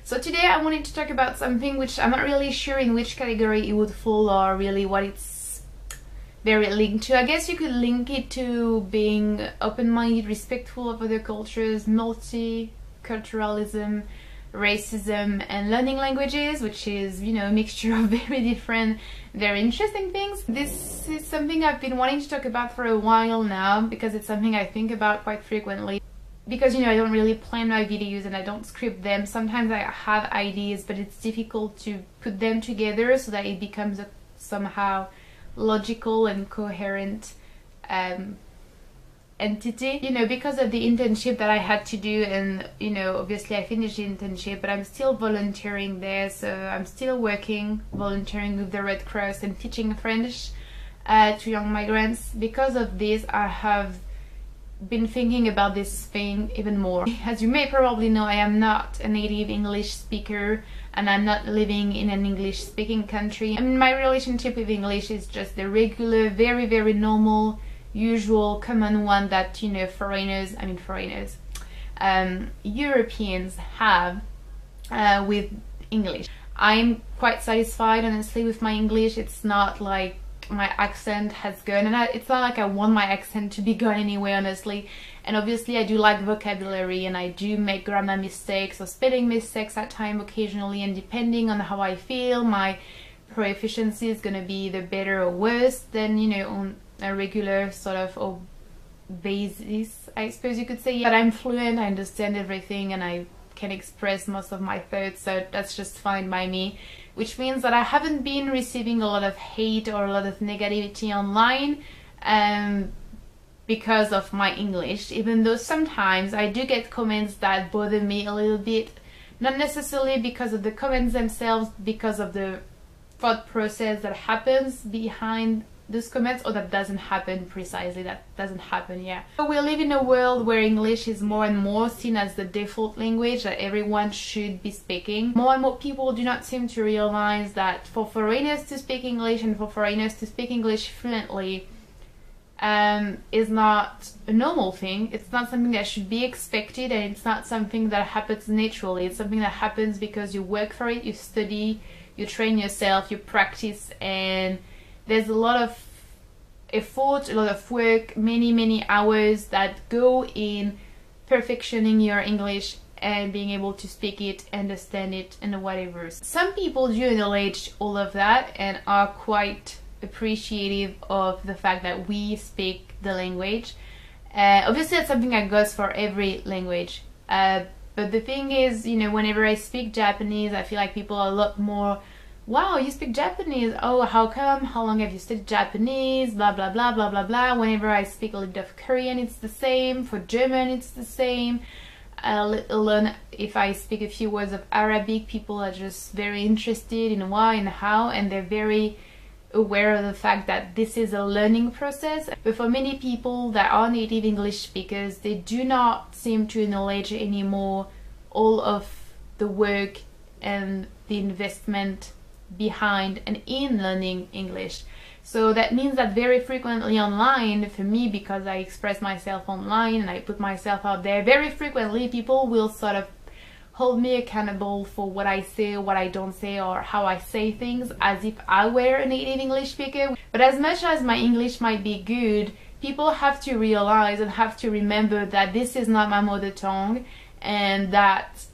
So today I wanted to talk about something which I'm not really sure in which category it would fall or really what it's very linked to. I guess you could link it to being open-minded, respectful of other cultures, multiculturalism, racism, and learning languages, which is, you know, a mixture of very different, very interesting things. This is something I've been wanting to talk about for a while now because it's something I think about quite frequently. Because, you know, I don't really plan my videos and I don't script them. Sometimes I have ideas, but it's difficult to put them together so that it becomes a somehow logical and coherent entity, you know, because of the internship that I had to do. And, you know, obviously I finished the internship, but I'm still volunteering there, so I'm still volunteering with the Red Cross and teaching French to young migrants. Because of this, I have been thinking about this thing even more. As you may probably know, I am not a native English speaker and I'm not living in an English speaking country. I mean, my relationship with English is just the regular, very, very normal, usual, common one that, you know, Europeans have with English. I'm quite satisfied, honestly, with my English. It's not like my accent has gone, and it's not like I want my accent to be gone anyway, honestly. And obviously I do like vocabulary and I do make grammar mistakes or spelling mistakes at times occasionally, and depending on how I feel, my proficiency is gonna be either better or worse than, you know, on a regular sort of or basis, I suppose you could say. But I'm fluent, I understand everything, and I can express most of my thoughts, so that's just fine by me. Which means that I haven't been receiving a lot of hate or a lot of negativity online because of my English, even though sometimes I do get comments that bother me a little bit, not necessarily because of the comments themselves, because of the thought process that happens behind those comments, or that doesn't happen precisely, that doesn't happen, yeah. So we live in a world where English is more and more seen as the default language that everyone should be speaking. More and more people do not seem to realize that for foreigners to speak English and for foreigners to speak English fluently is not a normal thing. It's not something that should be expected, and it's not something that happens naturally. It's something that happens because you work for it, you study, you train yourself, you practice, and there's a lot of effort, a lot of work, many hours that go in perfectioning your English and being able to speak it, understand it, and whatever. Some people do acknowledge all of that and are quite appreciative of the fact that we speak the language. Obviously that's something that goes for every language. But the thing is, you know, whenever I speak Japanese, I feel like people are a lot more, wow, you speak Japanese, oh, how come, how long have you studied Japanese, blah blah blah blah blah blah. Whenever I speak a little bit of Korean, it's the same. For German, it's the same. Alone, if I speak a few words of Arabic, people are just very interested in why and how, and they're very aware of the fact that this is a learning process. But for many people that are native English speakers, they do not seem to acknowledge anymore all of the work and the investment behind and in learning English. So that means that very frequently online, for me, because I express myself online and I put myself out there, very frequently people will sort of hold me accountable for what I say, what I don't say, or how I say things, as if I were a native English speaker. But as much as my English might be good, people have to realize and have to remember that this is not my mother tongue, and that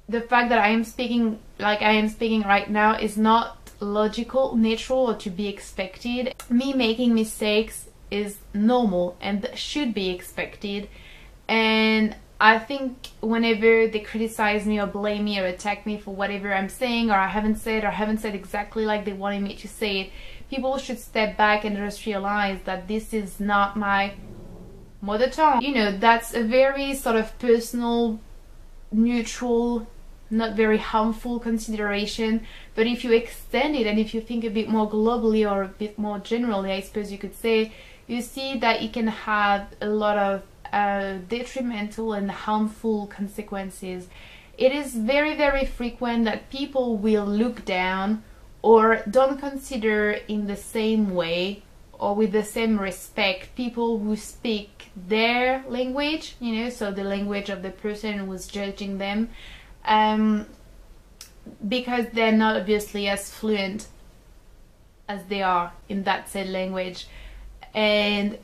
the fact that I am speaking like I am speaking right now is not logical, natural, or to be expected. Me making mistakes is normal and should be expected, and I think whenever they criticize me or blame me or attack me for whatever I'm saying, or I haven't said exactly like they wanted me to say it, people should step back and just realize that this is not my mother tongue. You know, that's a very sort of personal, neutral, not very harmful consideration. But if you extend it and if you think a bit more globally or a bit more generally, I suppose you could say, you see that it can have a lot of detrimental and harmful consequences. It is very frequent that people will look down or don't consider in the same way or with the same respect people who speak their language, you know, so the language of the person who's judging them, because they're not obviously as fluent as they are in that said language. And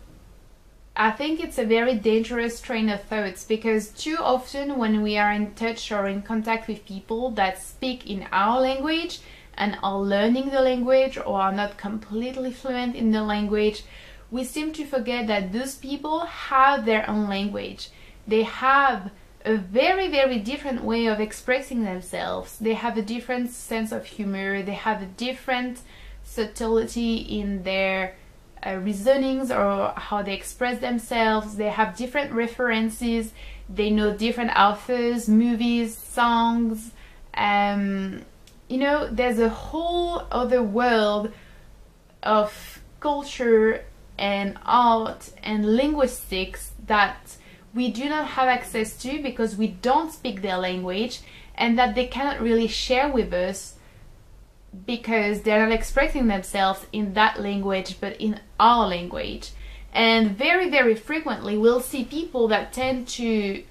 I think it's a very dangerous train of thoughts, because too often when we are in touch or in contact with people that speak in our language and are learning the language or are not completely fluent in the language, we seem to forget that those people have their own language. They have a very, very different way of expressing themselves. They have a different sense of humor. They have a different subtlety in their reasonings or how they express themselves. They have different references. They know different authors, movies, songs. You know, there's a whole other world of culture and art and linguistics that we do not have access to because we don't speak their language, and that they cannot really share with us because they're not expressing themselves in that language but in our language. And very, very frequently we'll see people that tend to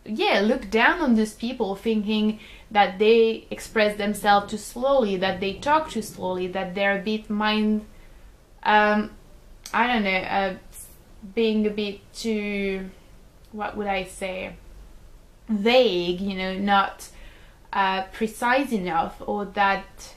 look down on these people, thinking that they express themselves too slowly, that they talk too slowly, that they're a bit being a bit too, what would I say, vague, you know, not precise enough, or that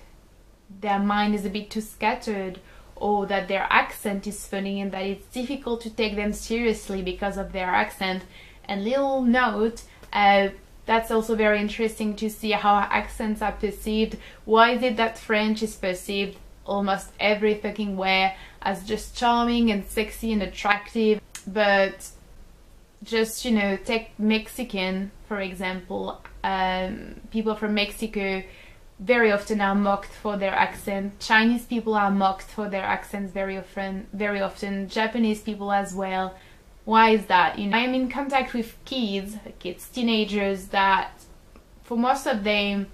their mind is a bit too scattered, or that their accent is funny and that it's difficult to take them seriously because of their accent. And little note, that's also very interesting to see how accents are perceived. Why is it that French is perceived almost every fucking way as just charming and sexy and attractive, but just, you know, take Mexican for example. People from Mexico very often are mocked for their accent. Chinese people are mocked for their accents very often. Japanese people as well. Why is that? You know, I'm in contact with kids, teenagers, that for most of them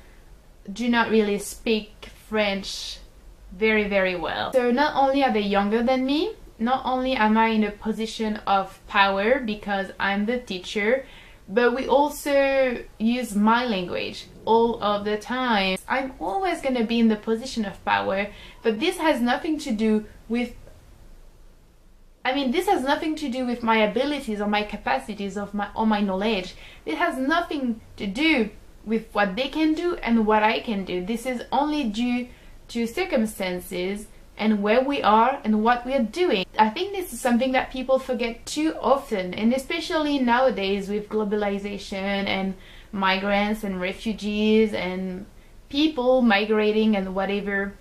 do not really speak French very, very well. So not only are they younger than me, not only am I in a position of power because I'm the teacher, but we also use my language all of the time. I'm always going to be in the position of power, but this has nothing to do with this has nothing to do with my abilities or my capacities or my knowledge. It has nothing to do with what they can do and what I can do. This is only due to circumstances and where we are and what we are doing. I think this is something that people forget too often, and especially nowadays with globalization and migrants and refugees and people migrating and whatever.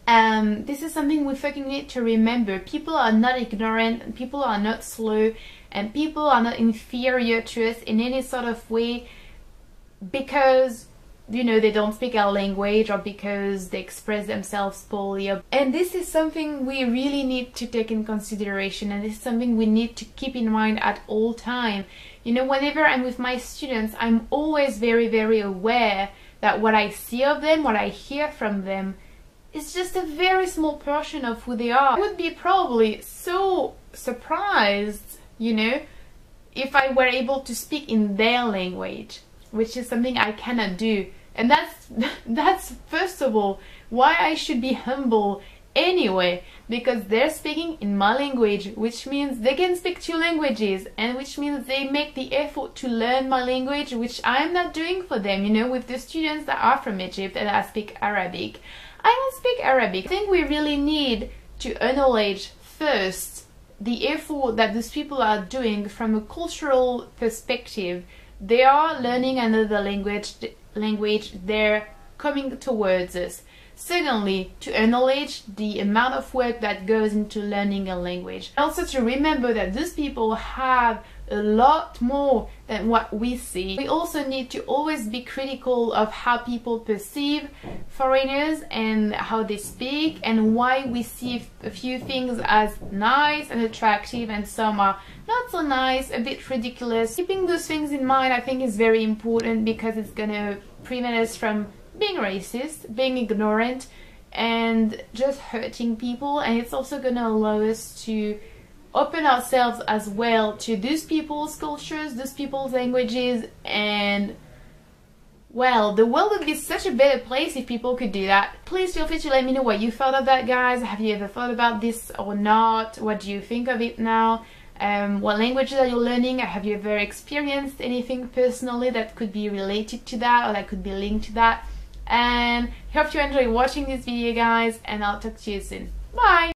This is something we fucking need to remember. People are not ignorant, and people are not slow, and people are not inferior to us in any sort of way because, you know, they don't speak our language or because they express themselves poorly. And this is something we really need to take in consideration, and this is something we need to keep in mind at all time. You know, whenever I'm with my students, I'm always very, very aware that what I see of them, what I hear from them, is just a very small portion of who they are. I would be probably so surprised, you know, if I were able to speak in their language, which is something I cannot do. And that's first of all why I should be humble anyway, because they're speaking in my language, which means they can speak two languages, and which means they make the effort to learn my language, which I'm not doing for them. You know, with the students that are from Egypt and I speak Arabic, I don't speak Arabic. I think we really need to acknowledge first the effort that these people are doing from a cultural perspective. They are learning another language, they're coming towards us. Secondly, to acknowledge the amount of work that goes into learning a language. Also to remember that these people have a lot more than what we see. We also need to always be critical of how people perceive foreigners and how they speak, and why we see a few things as nice and attractive and some are not so nice, a bit ridiculous. Keeping those things in mind, I think, is very important, because it's gonna prevent us from being racist, being ignorant, and just hurting people. And it's also gonna allow us to open ourselves as well to those people's cultures, those people's languages, and Well, the world would be such a better place if people could do that. Please feel free to let me know what you thought of that, guys. Have you ever thought about this or not? What do you think of it now? What languages are you learning? Have you ever experienced anything personally that could be related to that or that could be linked to that? And hope you enjoy watching this video, guys, and I'll talk to you soon. Bye!